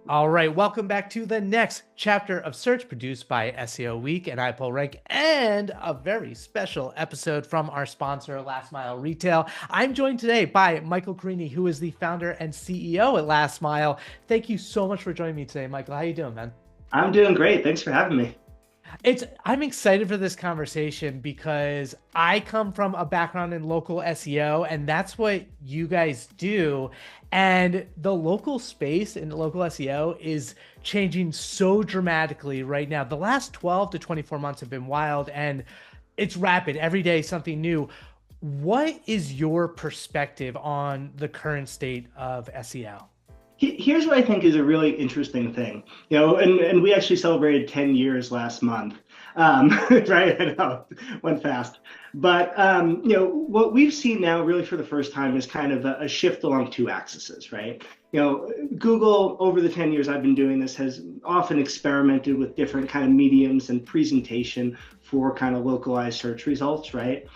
All right, welcome back to the next chapter of Search produced by SEO Week and iPullRank, and a very special episode from our sponsor, Last Mile Retail. I'm joined today by Michael Carini, who is the founder and CEO at Last Mile. Thank you so much for joining me today, Michael. How you doing, man? I'm doing great. Thanks for having me. I'm excited for this conversation because I come from a background in local SEO, and that's what you guys do. And the local space in local SEO is changing so dramatically right now. The last 12 to 24 months have been wild, and it's rapid. Every day something new. What is your perspective on the current state of SEO? Here's what I think is a really interesting thing, and we actually celebrated 10 years last month, right? I know, went fast. But, what we've seen now really for the first time is kind of a shift along two axes, right? Google, over the 10 years I've been doing this, has often experimented with different kind of mediums and presentation for kind of localized search results, right?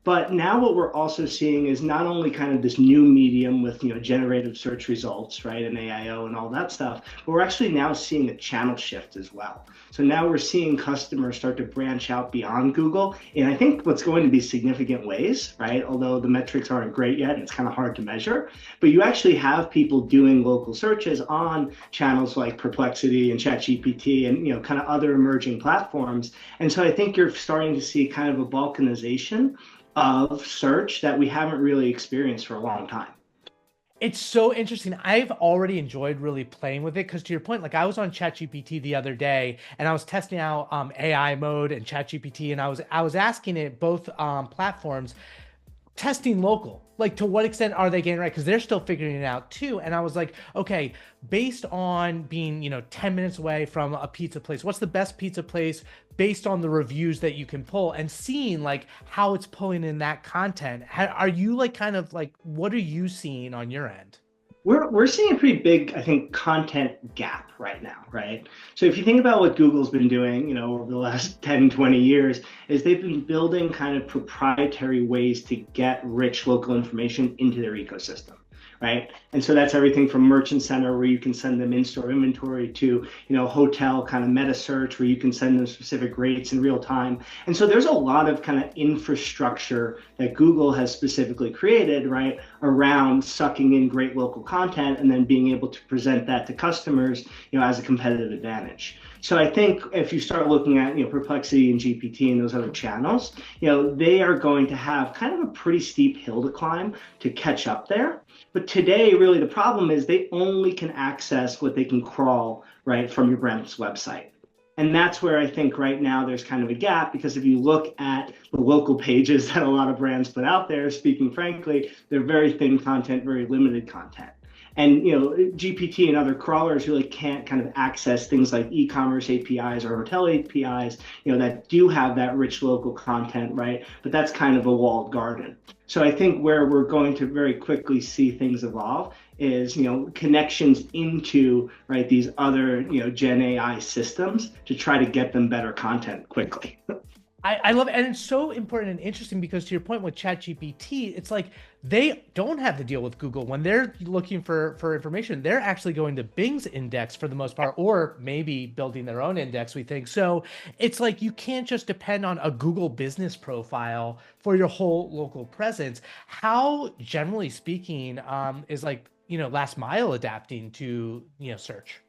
But now what we're also seeing is not only kind of this new medium with generative search results, right, and AIO and all that stuff, but we're actually now seeing a channel shift as well. So now we're seeing customers start to branch out beyond Google, and I think what's going to be significant ways, right? Although the metrics aren't great yet, it's kind of hard to measure. But you actually have people doing local searches on channels like Perplexity and ChatGPT and kind of other emerging platforms. And so I think you're starting to see kind of a balkanization of search that we haven't really experienced for a long time. It's so interesting. I've already enjoyed really playing with it because, to your point, like I was on ChatGPT the other day and I was testing out AI mode and ChatGPT, and I was asking it both platforms, testing local, like to what extent are they getting right, because they're still figuring it out too. And I was like, okay, based on being 10 minutes away from a pizza place, what's the best pizza place based on the reviews that you can pull, and seeing like how it's pulling in that content? Are you like kind of like, what are you seeing on your end? We're seeing a pretty big, I think, content gap right now, right? So if you think about what Google's been doing, over the last 10, 20 years, is they've been building kind of proprietary ways to get rich local information into their ecosystem, right? And so that's everything from Merchant Center, where you can send them in-store inventory, to hotel kind of meta search, where you can send them specific rates in real time. And so there's a lot of kind of infrastructure that Google has specifically created, right, around sucking in great local content and then being able to present that to customers, as a competitive advantage. So I think if you start looking at Perplexity and GPT and those other channels, they are going to have kind of a pretty steep hill to climb to catch up there. But today, really, the problem is they only can access what they can crawl, right, from your brand's website. And that's where I think right now there's kind of a gap, because if you look at the local pages that a lot of brands put out there, speaking frankly, they're very thin content, very limited content. And GPT and other crawlers really can't kind of access things like e-commerce APIs or hotel APIs, that do have that rich local content, right? But that's kind of a walled garden. So I think where we're going to very quickly see things evolve is, connections into, right, these other, Gen AI systems to try to get them better content quickly. I love it. And it's so important and interesting because, to your point with ChatGPT, it's like they don't have to deal with Google. When they're looking for information, they're actually going to Bing's index for the most part, or maybe building their own index, we think. So it's like you can't just depend on a Google business profile for your whole local presence. How, generally speaking, is like, Last Mile adapting to, search?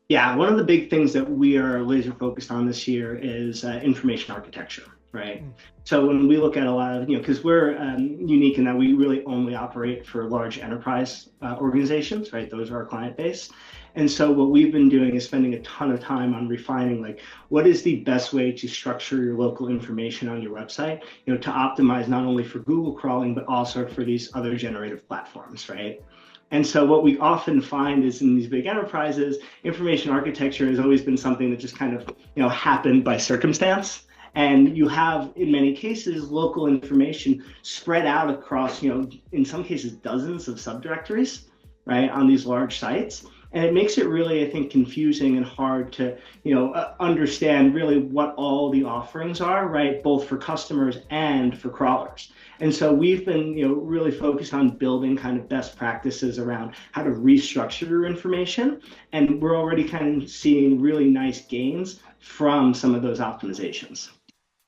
Yeah, one of the big things that we are laser focused on this year is information architecture, right? So when we look at a lot of, because we're unique in that we really only operate for large enterprise organizations, right? Those are our client base. And so what we've been doing is spending a ton of time on refining, like, what is the best way to structure your local information on your website, to optimize not only for Google crawling, but also for these other generative platforms, right? And so what we often find is in these big enterprises, information architecture has always been something that just kind of, happened by circumstance. And you have, in many cases, local information spread out across, in some cases, dozens of subdirectories, right, on these large sites. And it makes it really, I think, confusing and hard to, understand really what all the offerings are, right? Both for customers and for crawlers. And so we've been, really focused on building kind of best practices around how to restructure your information. And we're already kind of seeing really nice gains from some of those optimizations.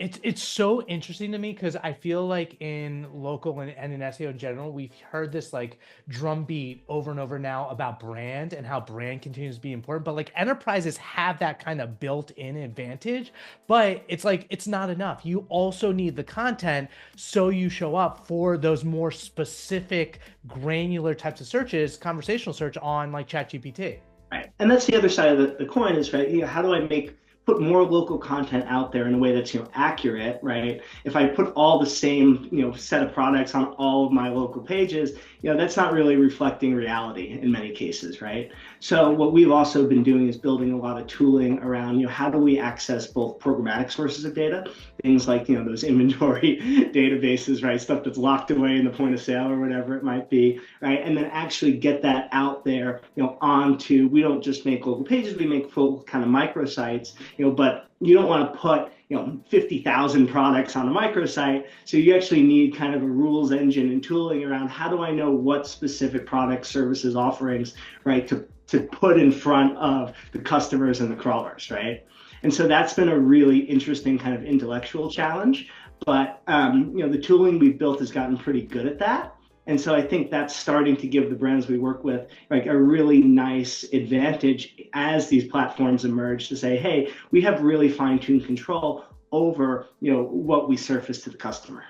It's so interesting to me because I feel like in local and in SEO in general, we've heard this like drumbeat over and over now about brand and how brand continues to be important. But like enterprises have that kind of built-in advantage, but it's like it's not enough. You also need the content so you show up for those more specific, granular types of searches, conversational search on like ChatGPT. Right. And that's the other side of the coin is, right, how do I put more local content out there in a way that's, accurate, right? If I put all the same, set of products on all of my local pages, that's not really reflecting reality in many cases, right? So what we've also been doing is building a lot of tooling around, how do we access both programmatic sources of data, things like, those inventory databases, right? Stuff that's locked away in the point of sale or whatever it might be, right? And then actually get that out there, onto, we don't just make local pages, we make full kind of microsites, but you don't want to put 50,000 products on a microsite. So you actually need kind of a rules engine and tooling around how do I know what specific products, services, offerings, right, to put in front of the customers and the crawlers, right? And so that's been a really interesting kind of intellectual challenge. But the tooling we've built has gotten pretty good at that. And so I think that's starting to give the brands we work with like a really nice advantage as these platforms emerge to say, hey, we have really fine-tuned control over, what we surface to the customer.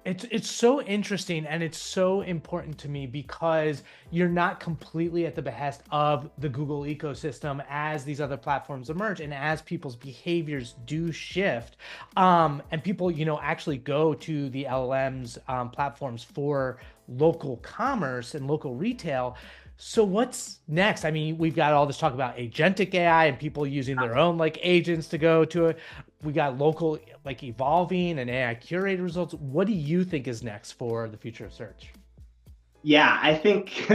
It's so interesting and it's so important to me because you're not completely at the behest of the Google ecosystem as these other platforms emerge and as people's behaviors do shift. And people, actually go to the LLMs platforms for local commerce and local retail. So what's next? I mean, we've got all this talk about agentic AI and people using their own like agents to go to it. We got local like evolving and AI curated results. What do you think is next for the future of search? Yeah, I think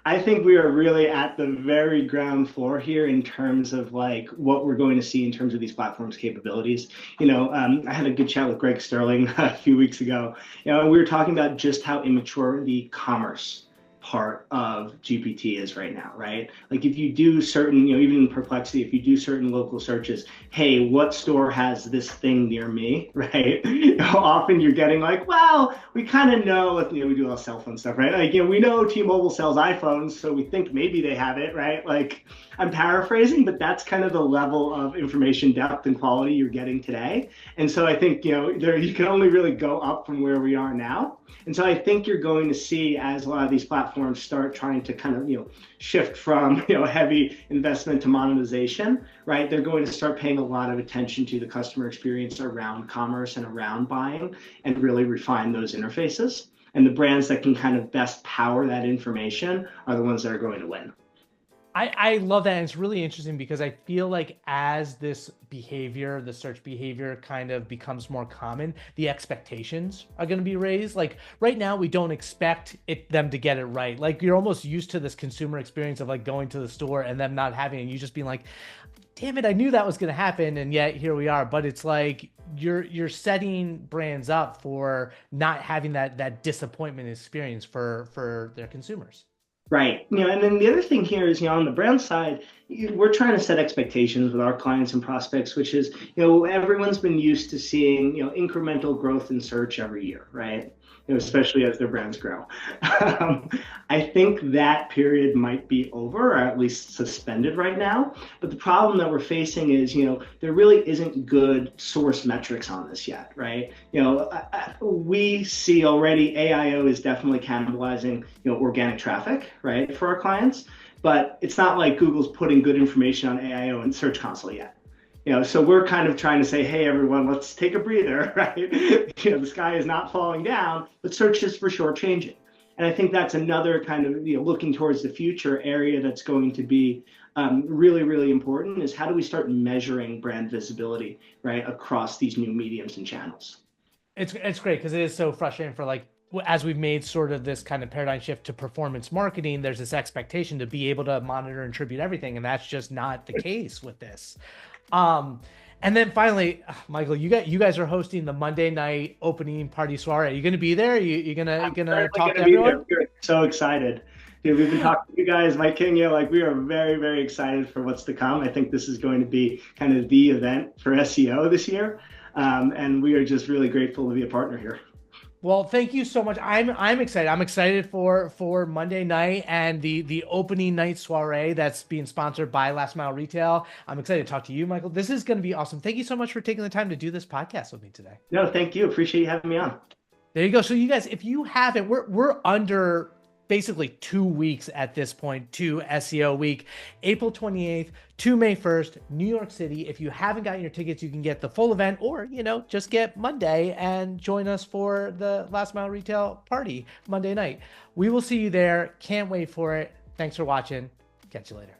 I think we are really at the very ground floor here in terms of like what we're going to see in terms of these platforms' capabilities. I had a good chat with Greg Sterling a few weeks ago. We were talking about just how immature the commerce part of GPT is right now, right? Like if you do certain, even in Perplexity, if you do certain local searches, hey, what store has this thing near me, right? Often you're getting like, well, we kind of know, we do all cell phone stuff, right? Like, we know T-Mobile sells iPhones, so we think maybe they have it, right? Like I'm paraphrasing, but that's kind of the level of information depth and quality you're getting today. And so I think, you can only really go up from where we are now. And so I think you're going to see as a lot of these platforms start trying to kind of, shift from, heavy investment to monetization, right? They're going to start paying a lot of attention to the customer experience around commerce and around buying and really refine those interfaces. And the brands that can kind of best power that information are the ones that are going to win. I love that. And it's really interesting because I feel like as this behavior, the search behavior kind of becomes more common, the expectations are going to be raised. Like right now, we don't expect them to get it right. Like you're almost used to this consumer experience of like going to the store and them not having it. And you just being like, damn it, I knew that was going to happen. And yet here we are. But it's like you're setting brands up for not having that disappointment experience for their consumers. Right. And then the other thing here is, on the brand side, we're trying to set expectations with our clients and prospects, which is, everyone's been used to seeing, incremental growth in search every year, right? Especially as their brands grow. I think that period might be over, or at least suspended right now. But the problem that we're facing is, there really isn't good source metrics on this yet, right? We see already AIO is definitely cannibalizing, organic traffic, right, for our clients. But it's not like Google's putting good information on AIO in Search Console yet. So we're kind of trying to say, hey, everyone, let's take a breather, right? The sky is not falling down, but search is for sure changing. And I think that's another kind of, looking towards the future area that's going to be really, really important is how do we start measuring brand visibility, right, across these new mediums and channels? It's great because it is so frustrating for like as we've made sort of this kind of paradigm shift to performance marketing, there's this expectation to be able to monitor and attribute everything, and that's just not the case with this. And then finally, Michael, you guys are hosting the Monday night opening party soiree. Are you going to be there? You gonna talk to everyone? We're so excited. Dude, we've been talking to you guys, Mike Kenya, like we are very, very excited for what's to come. I think this is going to be kind of the event for SEO this year. And we are just really grateful to be a partner here. Well, thank you so much. I'm excited. I'm excited for Monday night and the opening night soiree that's being sponsored by Last Mile Retail. I'm excited to talk to you, Michael. This is going to be awesome. Thank you so much for taking the time to do this podcast with me today. No, thank you. Appreciate you having me on. There you go. So you guys, if you haven't, we're under basically 2 weeks at this point to SEO week, April 28th to May 1st, New York City. If you haven't gotten your tickets, you can get the full event, or, just get Monday and join us for the Last Mile Retail party Monday night. We will see you there. Can't wait for it. Thanks for watching. Catch you later.